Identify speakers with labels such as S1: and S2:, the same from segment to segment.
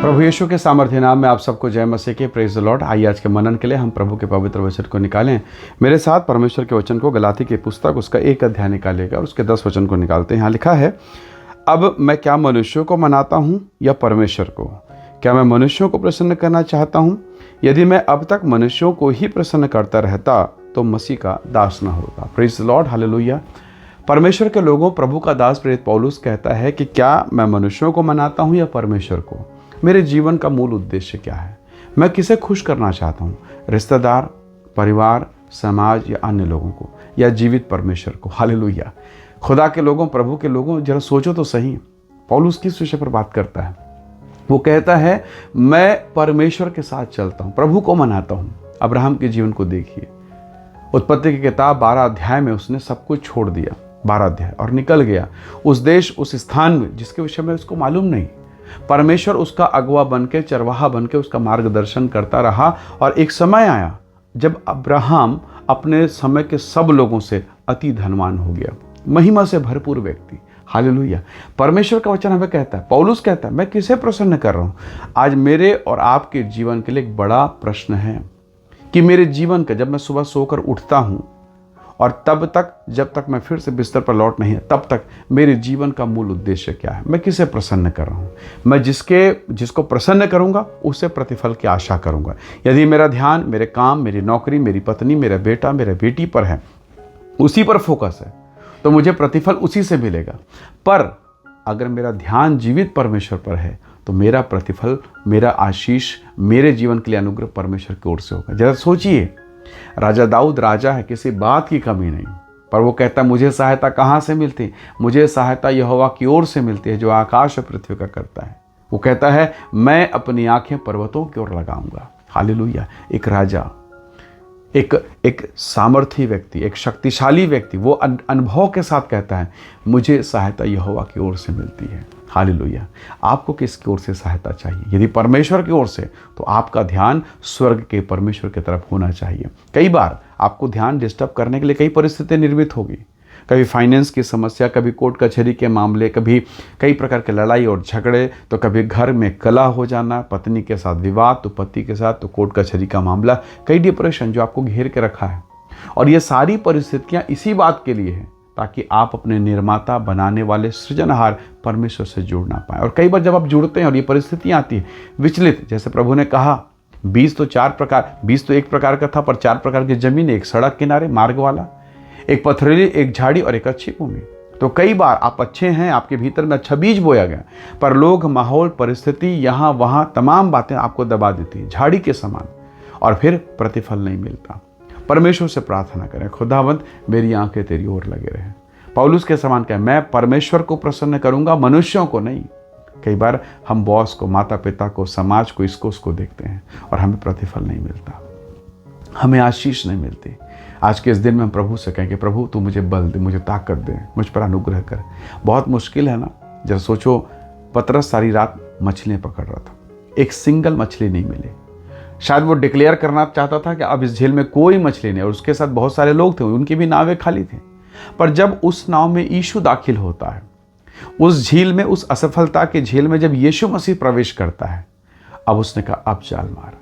S1: प्रभु यीशु के सामर्थ्य नाम में आप सबको जय मसीह के प्रेज द लॉर्ड। आइए आज के मनन के लिए हम प्रभु के पवित्र वचन को निकालें। मेरे साथ परमेश्वर के वचन को गलाती की पुस्तक उसका 1 अध्याय निकालेगा और उसके 10 वचन को निकालते हैं। यहाँ लिखा है, अब मैं क्या मनुष्यों को मनाता हूँ या परमेश्वर को? क्या मैं मनुष्यों को प्रसन्न करना चाहता हूँ? यदि मैं अब तक मनुष्यों को ही प्रसन्न करता रहता तो मसीह का दास न होता। Praise the Lord, hallelujah. परमेश्वर के लोगों, प्रभु का दास प्रेरित पौलुस कहता है कि क्या मैं मनुष्यों को मनाता हूँ या परमेश्वर को? मेरे जीवन का मूल उद्देश्य क्या है? मैं किसे खुश करना चाहता हूँ? रिश्तेदार, परिवार, समाज या अन्य लोगों को, या जीवित परमेश्वर को? हालेलुया। खुदा के लोगों, प्रभु के लोगों, जरा सोचो तो सही, पौलुस किस विषय पर बात करता है? वो कहता है, मैं परमेश्वर के साथ चलता हूँ, प्रभु को मनाता हूँ। अब्राहम के जीवन को देखिए। उत्पत्ति की किताब 12 अध्याय में उसने सब कुछ छोड़ दिया, 12 अध्याय, और निकल गया उस देश, उस स्थान में जिसके विषय में उसको मालूम नहीं। परमेश्वर उसका अगुआ बनके, चरवाहा बनके उसका मार्गदर्शन करता रहा। और एक समय आया जब अब्राहम अपने समय के सब लोगों से अति धनवान हो गया, महिमा से भरपूर व्यक्ति। हालेलुया। परमेश्वर का वचन हमें कहता है, पौलुस कहता है, मैं किसे प्रसन्न कर रहा हूँ? आज मेरे और आपके जीवन के लिए एक बड़ा प्रश्न है कि मेरे जीवन का, जब मैं सुबह सोकर उठता हूँ और तब तक, जब तक मैं फिर से बिस्तर पर लौट नहीं, तब तक मेरे जीवन का मूल उद्देश्य क्या है? मैं किसे प्रसन्न कर रहा हूँ? मैं जिसको प्रसन्न करूँगा उससे प्रतिफल की आशा करूँगा। यदि मेरा ध्यान मेरे काम, मेरी नौकरी, मेरी पत्नी, मेरा बेटा, मेरे बेटी पर है, उसी पर फोकस है, तो मुझे प्रतिफल उसी से मिलेगा। पर अगर मेरा ध्यान जीवित परमेश्वर पर है तो मेरा प्रतिफल, मेरा आशीष, मेरे जीवन के लिए अनुग्रह परमेश्वर की ओर से होगा। जरा सोचिए, राजा दाऊद राजा है, किसी बात की कमी नहीं, पर वो कहता, मुझे सहायता कहाँ से मिलती? मुझे सहायता यहोवा की ओर से मिलती है, जो आकाश और पृथ्वी का करता है। वो कहता है, मैं अपनी आंखें पर्वतों की ओर लगाऊंगा। हालेलुया। एक राजा, एक सामर्थी व्यक्ति, एक शक्तिशाली व्यक्ति, वो अनुभव के साथ कहता है, मुझे सहायता यहोवा की ओर से मिलती है। हालेलुया। आपको किसकी ओर से सहायता चाहिए? यदि परमेश्वर की ओर से, तो आपका ध्यान स्वर्ग के परमेश्वर की तरफ होना चाहिए। कई बार आपको ध्यान डिस्टर्ब करने के लिए कई परिस्थितियां निर्मित होगी। कभी फाइनेंस की समस्या, कभी कोर्ट कचहरी के मामले, कभी कई प्रकार के लड़ाई और झगड़े, तो कभी घर में कलह हो जाना, पत्नी के साथ विवाद, तो पति के साथ तो कोर्ट कचहरी का मामला, कई डिप्रेशन जो आपको घेर के रखा है। और ये सारी परिस्थितियां इसी बात के लिए हैं ताकि आप अपने निर्माता, बनाने वाले, सृजनहार परमेश्वर से जुड़ ना पाए। और कई बार जब आप जुड़ते हैं और ये परिस्थितियां आती हैं विचलित, जैसे प्रभु ने कहा, बीज तो एक प्रकार का था, पर 4 प्रकार की जमीन, एक सड़क किनारे मार्ग वाला, एक पथरीली, एक झाड़ी और एक अच्छी भूमि। तो कई बार आप अच्छे हैं, आपके भीतर में अच्छा बीज बोया गया, पर लोग, माहौल, परिस्थिति, यहाँ वहाँ तमाम बातें आपको दबा देती हैं, झाड़ी के समान, और फिर प्रतिफल नहीं मिलता। परमेश्वर से प्रार्थना करें, खुदावंद मेरी आंखें तेरी ओर लगे रहे। पौलुस के समान कहें, मैं परमेश्वर को प्रसन्न करूंगा, मनुष्यों को नहीं। कई बार हम बॉस को, माता पिता को, समाज को, इसको उसको देखते हैं और हमें प्रतिफल नहीं मिलता, हमें आशीष नहीं मिलती। आज के इस दिन में हम प्रभु से कहें कि प्रभु तू मुझे बल दे, मुझे ताकत दे, मुझ पर अनुग्रह कर। बहुत मुश्किल है ना? जब सोचो, पतरस सारी रात मछलियाँ पकड़ रहा था, एक सिंगल मछली नहीं मिली। शायद वो डिक्लेयर करना चाहता था कि अब इस झील में कोई मछली नहीं, और उसके साथ बहुत सारे लोग थे, उनकी भी नावें खाली थी। पर जब उस नाव में यीशु दाखिल होता है, उस झील में, उस असफलता के झील में जब यीशु मसीह प्रवेश करता है, अब उसने कहा, अब चाल मार।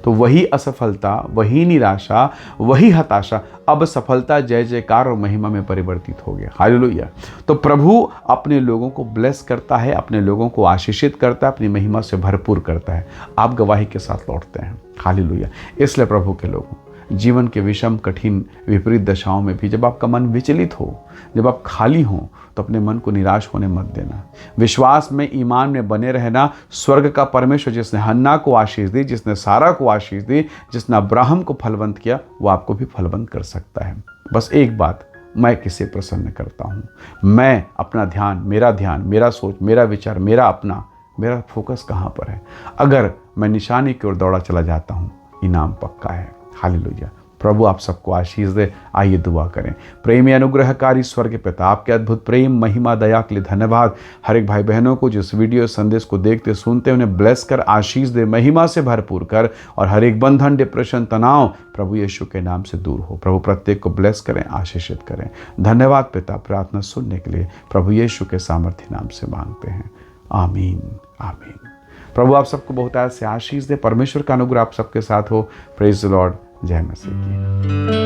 S1: तो वही असफलता, वही निराशा, वही हताशा, अब सफलता, जय जयकार और महिमा में परिवर्तित हो गया। हालेलुया। तो प्रभु अपने लोगों को ब्लेस करता है, अपने लोगों को आशीषित करता है, अपनी महिमा से भरपूर करता है। आप गवाही के साथ लौटते हैं। हालेलुया। इसलिए प्रभु के लोगों, जीवन के विषम, कठिन, विपरीत दशाओं में भी जब आपका मन विचलित हो, जब आप खाली हों, तो अपने मन को निराश होने मत देना। विश्वास में, ईमान में बने रहना। स्वर्ग का परमेश्वर जिसने हन्ना को आशीष दी, जिसने सारा को आशीष दी, जिसने अब्राहम को फलवंत किया, वो आपको भी फलवंत कर सकता है। बस एक बात, मैं किसे प्रसन्न करता हूँ? मैं अपना ध्यान, मेरा सोच, मेरा विचार, मेरा फोकस कहाँ पर है? अगर मैं निशानी की ओर दौड़ा चला जाता हूँ, इनाम पक्का है। हालेलुया। प्रभु आप सबको आशीष दे। आइए दुआ करें। प्रेमी अनुग्रहकारी स्वर्ग पिता, आपके अद्भुत प्रेम, महिमा, दया के लिए धन्यवाद। हर एक भाई बहनों को जिस वीडियो संदेश को देखते सुनते उन्हें ब्लेस कर, आशीष दे, महिमा से भरपूर कर, और हर एक बंधन, डिप्रेशन, तनाव प्रभु यीशु के नाम से दूर हो। प्रभु प्रत्येक को ब्लेस करें, आशीषित करें। धन्यवाद पिता, प्रार्थना सुनने के लिए प्रभु यीशु के सामर्थ्य नाम से मांगते हैं। आमीन, आमीन। प्रभु आप सबको बहुत से आशीष दे। परमेश्वर का अनुग्रह आप सबके साथ हो। Praise the Lord. जय मसीह की।